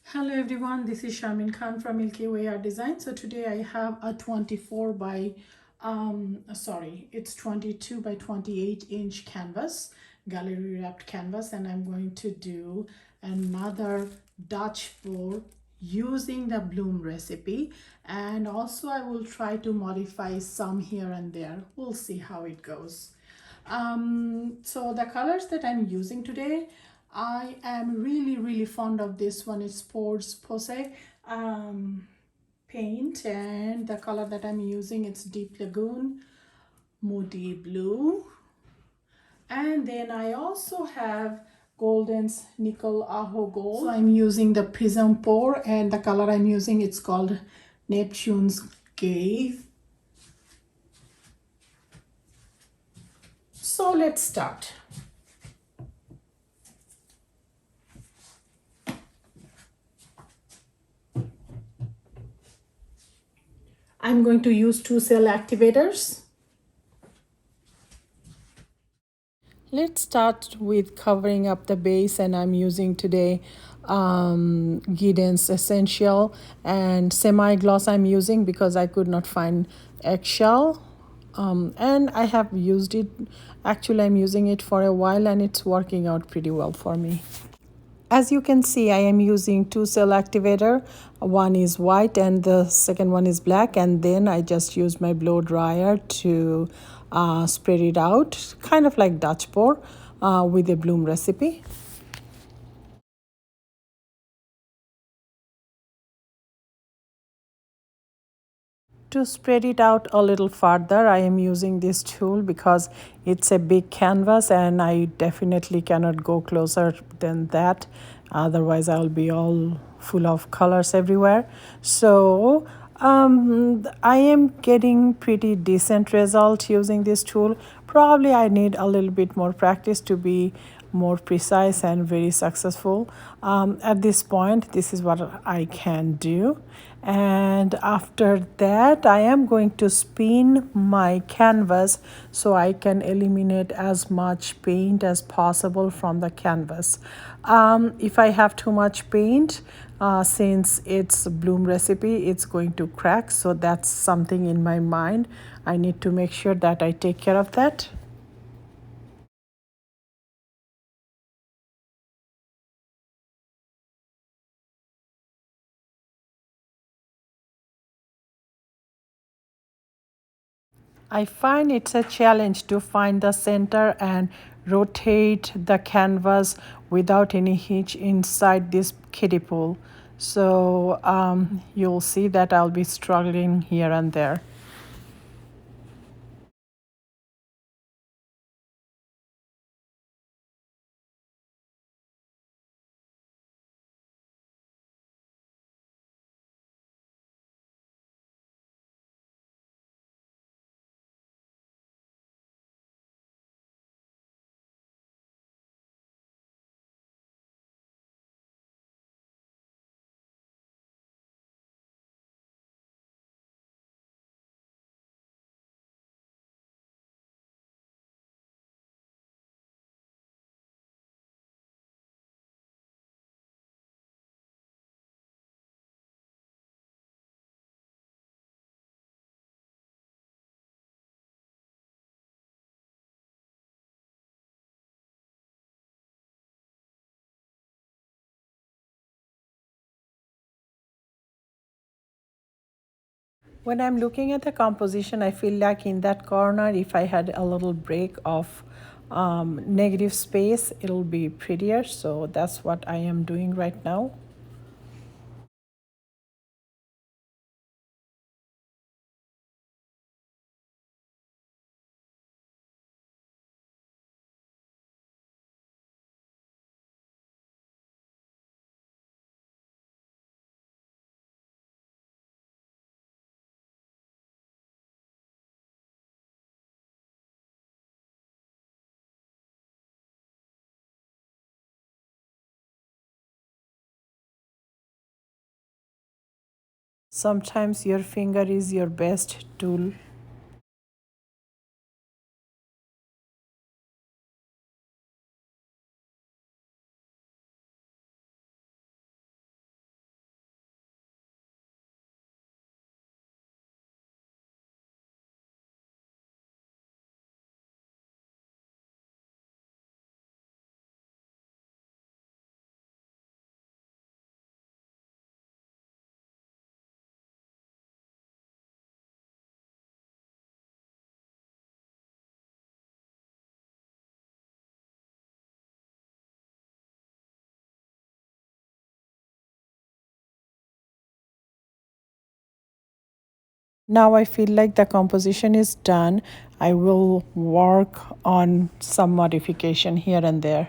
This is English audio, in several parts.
Hello everyone, this is Shamin Khan from Milkyway Art Design. So today I have a 24 by it's 22 by 28 inch canvas, gallery wrapped canvas, and I'm going to do another Dutch board using the bloom recipe, and also I will try to modify some here and there. We'll see how it goes. So the colors that I'm using today, I am really fond of this one. It's Posse paint, and the color that I'm using, it's Deep Lagoon, Moody blue, and then I also have Golden's Nickel Aho Gold. So I'm using the Prizom pour, and the color I'm using, it's called Neptune's Gaze. So let's start. I'm going to use 2 cell activators. Let's start with covering up the base, and I'm using today Gidden Essential, and semi-gloss I'm using because I could not find eggshell. And I have used it, actually I'm using it for a while and it's working out pretty well for me. As you can see, I am using 2 cell activator. One is white and the second one is black, and then I just use my blow dryer to spread it out, kind of like Dutch pour with a bloom recipe. To spread it out a little further, I am using this tool because it's a big canvas and I definitely cannot go closer than that. Otherwise, I'll be all full of colors everywhere. So I am getting pretty decent result using this tool. Probably I need a little bit more practice to be more precise and very successful. At this point, this is what I can do. And after that, I am going to spin my canvas so I can eliminate as much paint as possible from the canvas. If I have too much paint, since it's a bloom recipe, it's going to crack, so that's something in my mind. I need to make sure that I take care of that. I find it's a challenge to find the center and rotate the canvas without any hitch inside this kiddie pool. So you'll see that I'll be struggling here and there. When I'm looking at the composition, I feel like in that corner, if I had a little break of negative space, it'll be prettier. So that's what I am doing right now. Sometimes your finger is your best tool. Now I feel like the composition is done. I will work on some modification here and there.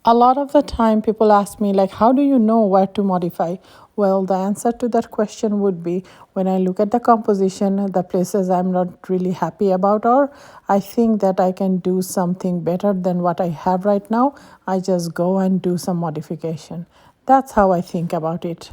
A lot of the time people ask me like how do you know where to modify? Well, the answer to that question would be when I look at the composition, the places I'm not really happy about, or I think that I can do something better than what I have right now, I just go and do some modification. That's how I think about it.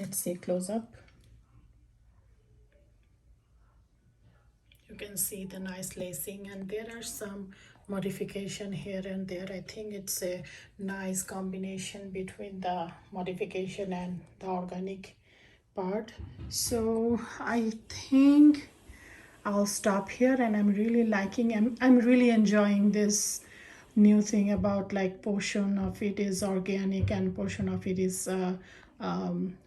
Let's see close up. You can see the nice lacing, and there are some modification here and there. I think it's a nice combination between the modification and the organic part. So I think I'll stop here, and I'm really liking, I'm really enjoying this new thing about like portion of it is organic and portion of it is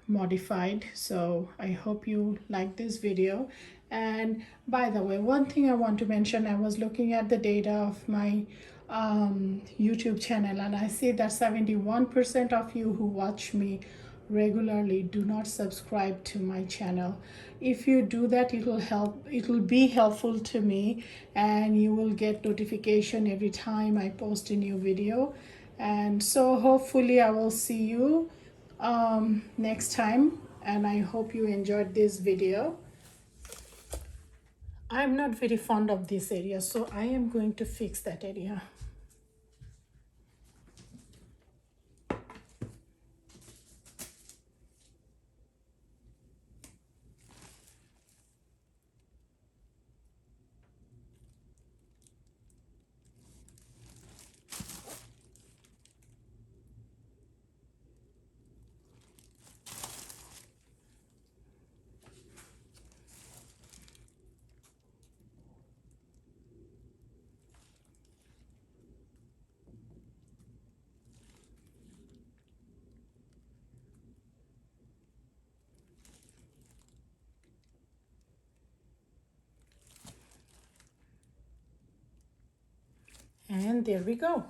modified. So I hope you like this video. And by the way, one thing I want to mention, I was looking at the data of my YouTube channel, and I see that 71% of you who watch me regularly do not subscribe to my channel. If you do that, it will be helpful to me, and you will get notification every time I post a new video. And so hopefully I will see you next time, and I hope you enjoyed this video. I'm not very fond of this area, so I am going to fix that area. And there we go.